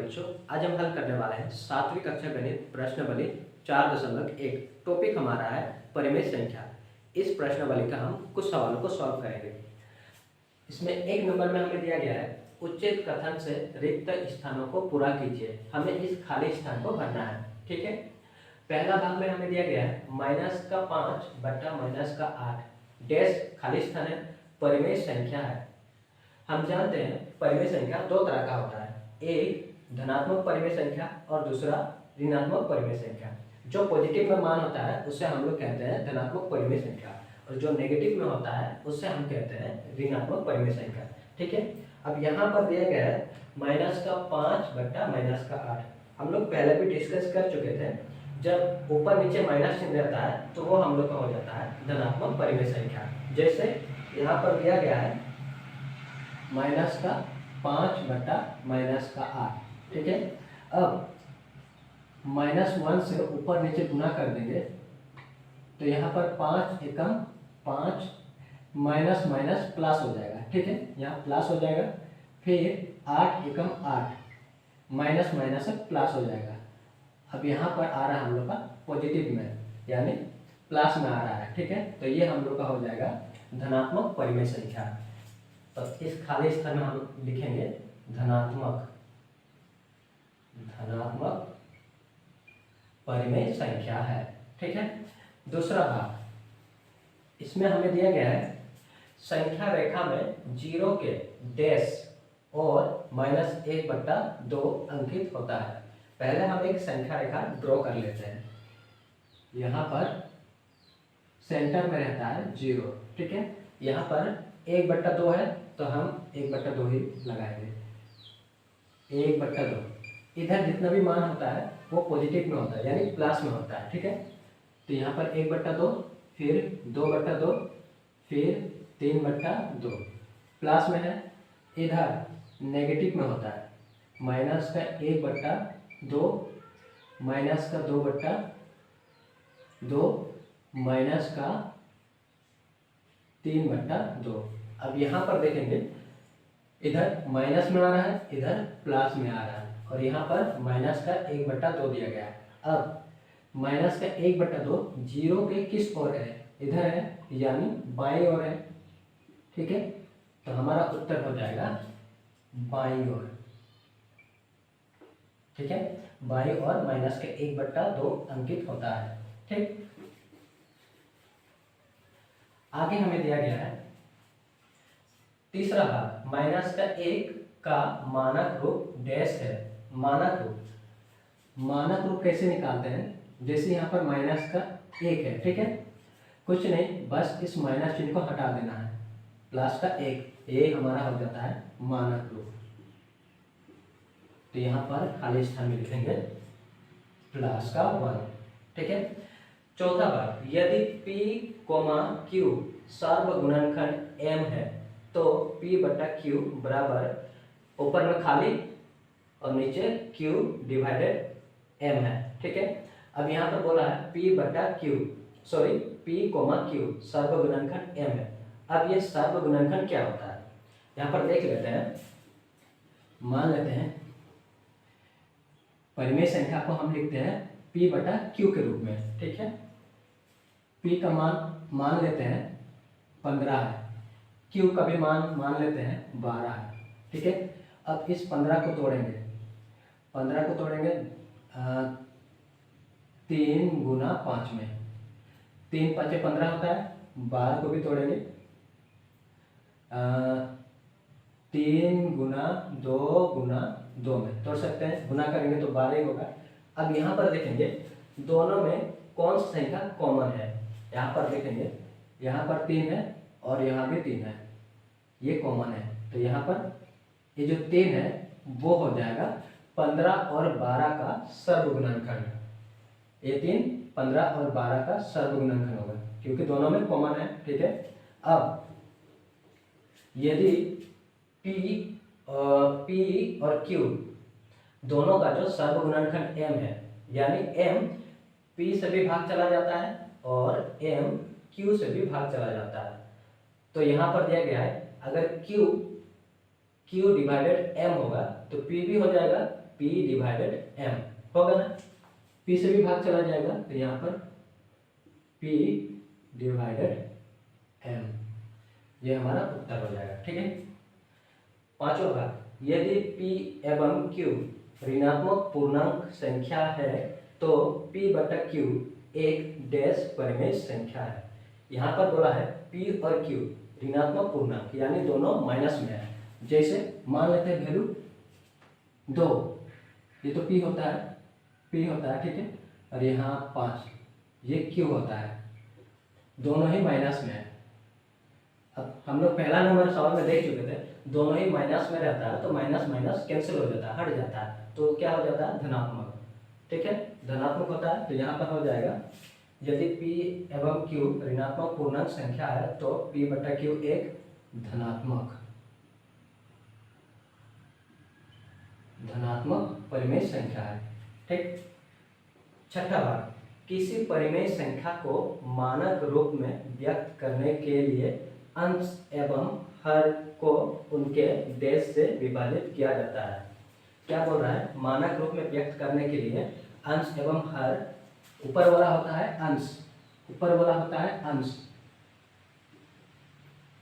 बच्चों, आज हम हल करने वाले हैं 7वीं कक्षा गणित प्रश्नावली 4.1। टॉपिक हमारा है परिमेय संख्या। इस प्रश्नावली का हम कुछ सवालों को सॉल्व करेंगे। इसमें 1 नंबर में हमें दिया गया है उचित कथन से रिक्त स्थानों को पूरा कीजिए। हमें इस खाली स्थान को भरना है। ठीक है, पहला भाग में हमें दिया गया है -5 बटा -8 डैश खाली स्थान है, परिमेय संख्या है। हम जानते हैं परिमेय संख्या दो तरह का होता है, एक धनात्मक परिमेय संख्या और दूसरा ऋणात्मक परिमेय संख्या। जो पॉजिटिव में मान होता है उससे हम लोग कहते हैं धनात्मक परिमेय संख्या, और जो नेगेटिव में होता है उससे हम कहते हैं ऋणात्मक परिमेय संख्या। ठीक है, अब यहाँ पर दिया गया है -5 बटा -8। हम लोग पहले भी डिस्कस कर चुके थे, जब ऊपर नीचे माइनस चिन्ह रहता है तो वो हम लोग का हो जाता है धनात्मक परिमेय संख्या। जैसे यहाँ पर दिया गया है -5 बटा -8। ठीक है, अब -1 से ऊपर नीचे गुना कर देंगे तो यहाँ पर 5 एकम 5 माइनस माइनस प्लस हो जाएगा। ठीक है, यहाँ प्लस हो जाएगा, फिर 8 एकम 8 माइनस माइनस प्लस हो जाएगा। अब यहाँ पर आ रहा है हम लोग का पॉजिटिव में, यानी प्लस में आ रहा है। ठीक है, तो ये हम लोग का हो जाएगा धनात्मक परिमेय संख्या। तो इस खाली स्थान में हम लिखेंगे धनात्मक परिमेय संख्या है। ठीक है, दूसरा भाग, इसमें हमें दिया गया है संख्या रेखा में 0 के डैश और -1/2 अंकित होता है। पहले हम एक संख्या रेखा ड्रॉ कर लेते हैं। यहाँ पर सेंटर में रहता है 0। ठीक है, यहाँ पर 1/2 है तो हम 1/2 ही लगाएंगे। 1/2 इधर जितना भी मान होता है वो पॉजिटिव में होता है, यानी प्लस में होता है। ठीक है, तो यहाँ पर 1/2, फिर 2/2, फिर 3/2 प्लस में है। इधर नेगेटिव में होता है, माइनस का 1/2, माइनस का 2/2, माइनस का 3/2। अब यहाँ पर देखेंगे इधर माइनस में आ रहा है, इधर प्लस में आ रहा है, और यहाँ पर माइनस का 1/2 दिया गया है। अब माइनस का 1/2 0 के किस ओर है? इधर है, यानी बाईं ओर है। ठीक है, तो हमारा उत्तर हो जाएगा बाईं ओर। ठीक है, बाईं ओर माइनस का 1/2 अंकित होता है। ठीक, आगे हमें दिया गया है तीसरा भाग, -1 का मानक रूप डैश है। मानक रूप कैसे निकालते हैं? जैसे यहाँ पर माइनस का 1 है। ठीक है, कुछ नहीं, बस इस माइनस चिन्ह को हटा देना है, प्लस का 1, ये हमारा हो जाता है मानक रूप। तो यहाँ पर खाली स्थान में लिखेंगे प्लस का 1। ठीक है, चौथा भाग, यदि P, Q सर्वगुणनखंड M है तो P/Q बराबर ऊपर में खाली और नीचे Q डिवाइडेड M है। ठीक है, अब यहाँ पर बोला है P/Q सर्वगुणनखंड M है। अब ये सर्वगुणनखंड क्या होता है यहाँ पर देख लेते हैं। मान लेते हैं परिमेय संख्या को हम लिखते हैं P/Q के रूप में। ठीक है, P का मान लेते हैं 15 है, Q का भी मान लेते हैं 12 है। ठीक है, अब इस 15 को तोड़ेंगे 3 गुना 5 में, 3 × 5 = 15 होता है। 12 को भी तोड़ेंगे 3 गुना 2 में तोड़ सकते हैं, गुना करेंगे तो 12 ही होगा। अब यहाँ पर देखेंगे दोनों में कौन सी संख्या कॉमन है। यहाँ पर देखेंगे, यहाँ पर 3 है और यहाँ भी 3 है, ये कॉमन है। तो यहाँ पर ये जो 3 है वो हो जाएगा 15 और 12 का सर्वगुणनखंड। ये 3 15 और 12 का सर्वगुणनखंड होगा, क्योंकि दोनों में कॉमन है। ठीक है, अब यदि P और Q दोनों का जो सर्वगुणनखंड M है, यानी M P से भी भाग चला जाता है और M Q से भी भाग चला जाता है। तो यहाँ पर दिया गया है अगर Q डिवाइडेड M होगा तो P भी हो जाएगा P डिवाइडेड M, होगा ना। P से भी भाग चला जाएगा तो यहाँ पर P डिवाइडेड M, ये हमारा उत्तर हो जाएगा। ठीक है। पांचवा भाग, यदि P एवं Q ऋणात्मक पूर्णांक संख्या है तो P बटा Q एक डैश परिमेय संख्या है। यहाँ पर बोला है P और Q ऋणात्मक पूर्णांक यानी दोनों माइनस में है। जैसे मान लेते हैं वैल्यू 2, ये तो P होता है, ठीक है, और यहाँ 5, ये Q होता है, दोनों ही माइनस में है। अब हम लोग पहला नंबर सवाल में देख चुके थे, दोनों ही माइनस में रहता है तो माइनस माइनस कैंसिल हो जाता है, हट जाता है, तो क्या हो जाता है धनात्मक। ठीक है, धनात्मक होता है तो यहाँ पर हो जाएगा यदि P एवं Q ऋणात्मक पूर्णांक संख्या है तो P बटा Q एक धनात्मक परिमेय संख्या है। ठीक। छठा भाग, किसी परिमेय संख्या को मानक रूप में व्यक्त करने के लिए अंश एवं हर को उनके डैश से विभाजित किया जाता है। क्या बोल रहा है, मानक रूप में व्यक्त करने के लिए अंश एवं हर, ऊपर वाला होता है अंश,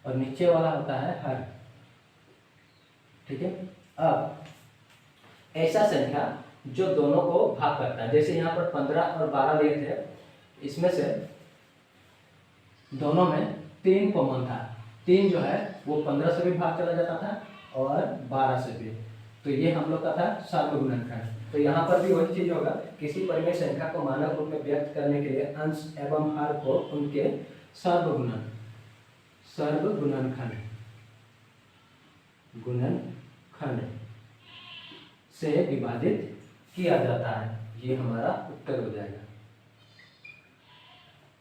और नीचे वाला होता है हर। ठीक है। अब ऐसा संख्या जो दोनों को भाग करता है, जैसे यहाँ पर 15 और 12 लिए थे, इसमें से दोनों में 3 कॉमन था, 3 जो है वो 15 से भी भाग चला जाता था और 12 से भी, तो ये हम लोग का था सर्वगुणनखंड। तो यहाँ पर भी वही चीज होगा, किसी परिमेय संख्या को मानक रूप में व्यक्त करने के लिए अंश एवं हर को उनके गुणनखंड से विभाजित किया जाता है, ये हमारा उत्तर हो जाएगा।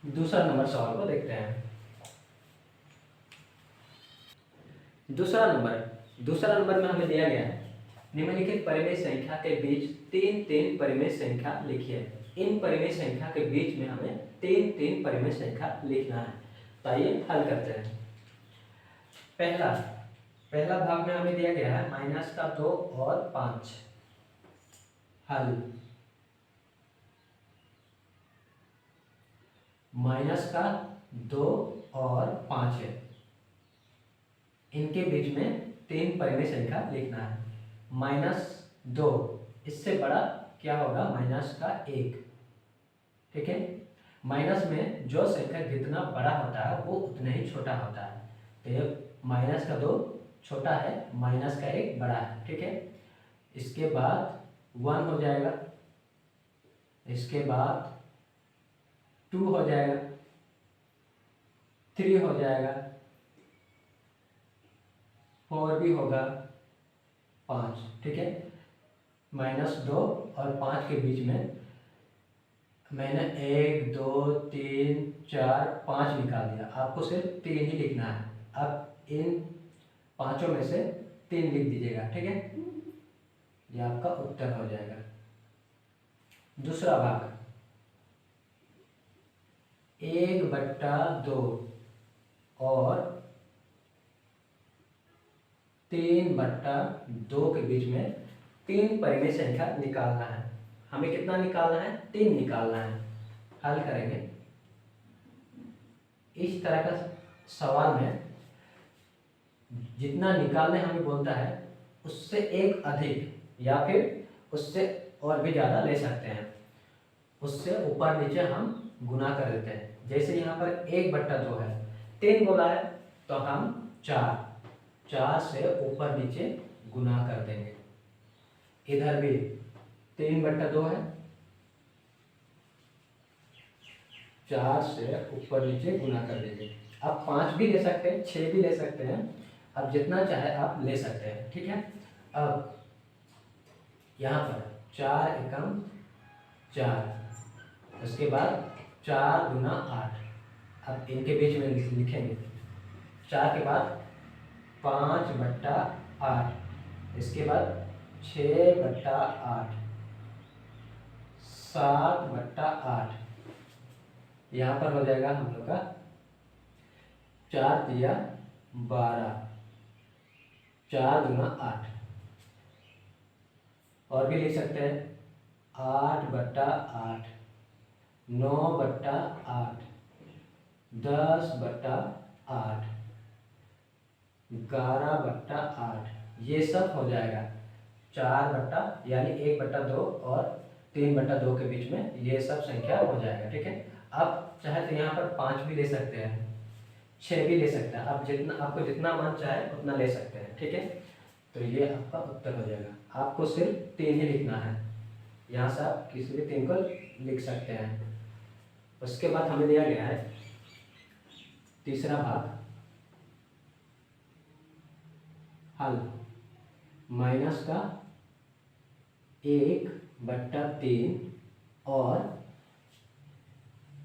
दूसरा नंबर सवाल को देखते हैं। दूसरा नंबर में हमें दिया गया है निम्नलिखित परिमेय संख्या के बीच तीन परिमेय संख्या लिखिए। इन परिमेय संख्या के बीच में हमें तीन परिमेय संख्या लिखना है। तो आइए हल करते हैं। पहला भाग में हमें दिया गया है -2 और 5। हल, -2 और 5 है, इनके बीच में 3 परिमेय संख्या लिखना है। -2 इससे बड़ा क्या होगा, -1। ठीक है, माइनस में जो संख्या जितना बड़ा होता है वो उतना ही छोटा होता है, तो ये -2 छोटा है, -1 बड़ा है। ठीक है, इसके बाद 1 हो जाएगा, इसके बाद 2 हो जाएगा, 3 हो जाएगा, 4 भी होगा, 5। ठीक है, -2 और 5 के बीच में मैंने 1 2 3 4 5 निकाल दिया, आपको सिर्फ 3 ही लिखना है। अब इन पांचों में से 3 लिख दीजिएगा। ठीक है, यह आपका उत्तर हो जाएगा। दूसरा भाग, 1/2 और 3/2 के बीच में 3 परिमेय संख्या निकालना है। हमें कितना निकालना है, 3 निकालना है। हल करेंगे। इस तरह का सवाल में जितना निकालने हमें बोलता है उससे एक अधिक या फिर उससे और भी ज़्यादा ले सकते हैं, उससे ऊपर नीचे हम गुना कर देते हैं। जैसे यहाँ पर 1/2 है, 3 बोला है तो हम 4 से ऊपर नीचे गुना कर देंगे। इधर भी 3/2 है, 4 से ऊपर नीचे गुना कर देंगे। आप 5 भी ले सकते हैं, 6 भी ले सकते हैं, आप जितना चाहे आप ले सकते हैं। ठीक है, अब यहाँ पर 4 एकम 4, उसके बाद 4 गुना 8, अब इनके बीच में लिखेंगे। 4 के बाद 5/8, इसके बाद 6/8, 7/8, यहाँ पर हो जाएगा हम लोग का 4 तिया 12, 4 गुना 8, और भी लिख सकते हैं 8/8, 9/8, 10/8, 11/8, ये सब हो जाएगा 4 यानी 1/2 और 3/2 के बीच में ये सब संख्या हो जाएगा। ठीक है, आप चाहे तो यहाँ पर 5 भी ले सकते हैं, 6 भी ले सकते हैं, आप आपको जितना मन चाहे उतना ले सकते हैं। ठीक है, तो ये आपका उत्तर हो जाएगा। आपको सिर्फ 3 ही लिखना है, यहाँ से आप किसी भी 3 को लिख सकते हैं। उसके बाद हमें दिया गया है तीसरा भाग, हल माइनस का 1/3 और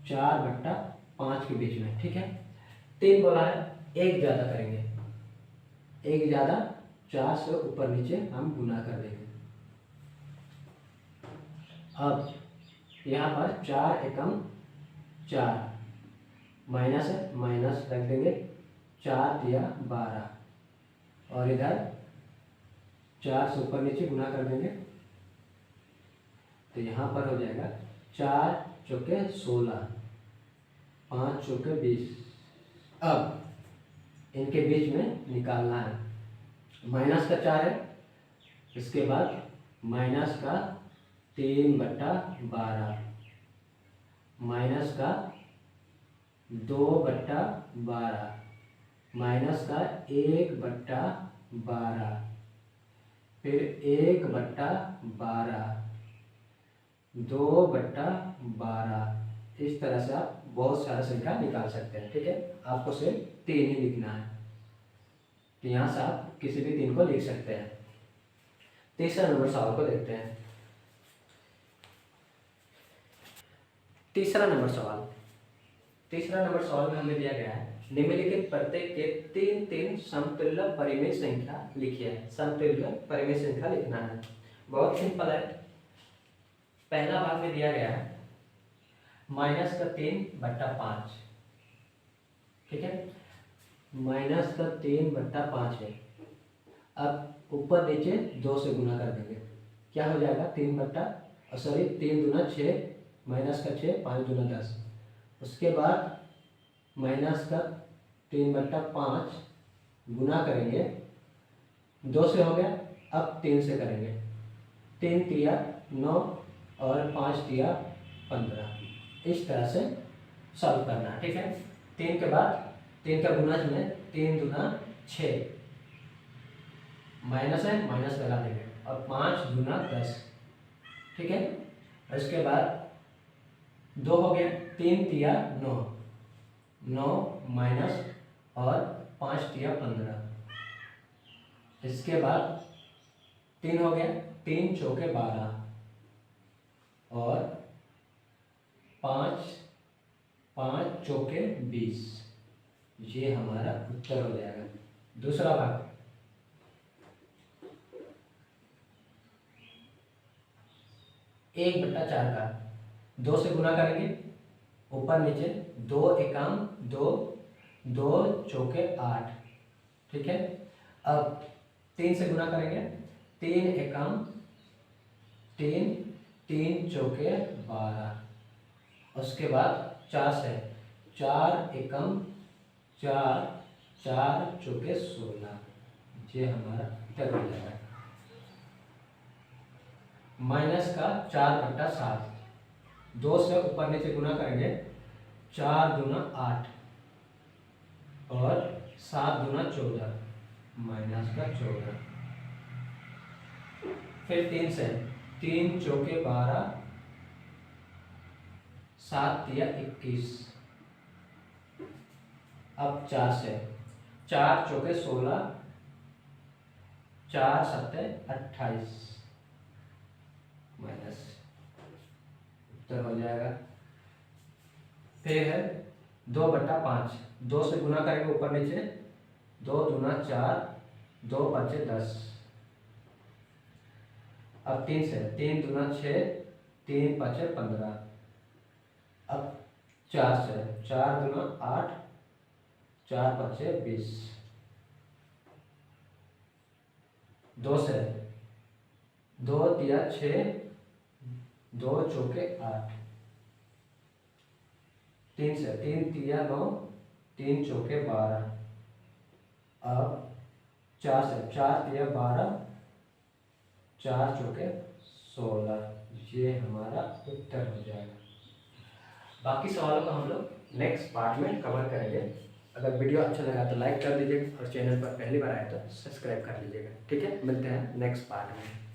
4/5 के बीच में। ठीक है, 3 बोला है, 1 ज़्यादा करेंगे, 1 ज़्यादा 4 से ऊपर नीचे हम गुना कर देंगे। अब यहाँ पर 4 एकम 4, माइनस है, माइनस रख देंगे, 4 दिया 12, और इधर 4 से ऊपर नीचे गुना कर देंगे, तो यहाँ पर हो जाएगा 4 चौके 16, 5 चौके 20। अब इनके बीच में निकालना है, माइनस का 4 है, इसके बाद माइनस का 3/12, माइनस का 2/12, माइनस का 1/12, फिर 1/12, 2/12, इस तरह से आप बहुत सारा संख्या निकाल सकते हैं। ठीक है, आपको सिर्फ 3 ही लिखना है, तो यहाँ से आप किसी भी 3 को लिख सकते हैं। तीसरा नंबर सवाल को देखते हैं। तीसरा नंबर सवाल में हमें दिया गया है निम्नलिखित प्रत्येक के 3 समतुल्य परिमेय संख्या लिखिए। समतुल्य परिमेय संख्या लिखना है, बहुत सिंपल है। पहला भाग में दिया गया है माइनस का 3/5। ठीक है, माइनस का 3/5 है। अब ऊपर नीचे 2 से गुना कर देंगे, क्या हो जाएगा 3 दूना 6, माइनस का 6, 5 दूना 10। उसके बाद माइनस का 3/5 गुना करेंगे, 2 से हो गया, अब 3 से करेंगे, 3 तिया 9 और 5 तिया 15, इस तरह से सॉल्व करना है। ठीक है, 3 के बाद 3 का गुना में 3 दूना 6, माइनस है, माइनस लगा देंगे, और 5 दूना 10। ठीक है, इसके बाद 2 हो गया, 3 तिया 9, 9 माइनस और 5 तिया 15। इसके बाद 3 हो गया, 3 चौके 12 और 5 चौके 20, ये हमारा उत्तर हो जाएगा। दूसरा भाग, एक बट्टा 4 का 2 से गुना करेंगे, ऊपर नीचे 2 एकम 2, 2 चौके 8। ठीक है, अब 3 से गुना करेंगे, 3 एकम 3, 3 चौके 12। उसके बाद 4 से 4 एकम 4, 4 चौके 16, ये हमारा उत्तर हो जाएगा। माइनस का 4/7, 2 से ऊपर नीचे गुना करेंगे, 4 दूना 8 और 7 दूना 14, माइनस का 14। फिर 3 से 3 चौके 12, 7 तिया 21। अब 4 से 4 चौके 16, 4 सत्ते 28, माइनस, उत्तर हो जाएगा। फिर है 2/5, 2 से गुना करेंगे ऊपर नीचे, 2 दूना 4, 2 5 10। अब 3 से 3 दूना 6, 3 5 15। अब 4 से 4 दूना 8, 4 5 20। 2 से 2 तिया 6, 2 चौके 8, 3 से 3 तिया 9, 3 चौके 12। अब 4 से 4 तिया 12, 4 चौके 16। ये हमारा उत्तर हो जाएगा। बाकी सवालों को हम लोग नेक्स्ट पार्ट में कवर करेंगे। अगर वीडियो अच्छा लगा तो लाइक कर दीजिएगा और चैनल पर पहली बार आए तो सब्सक्राइब कर लीजिएगा। ठीक है, मिलते हैं नेक्स्ट पार्ट में।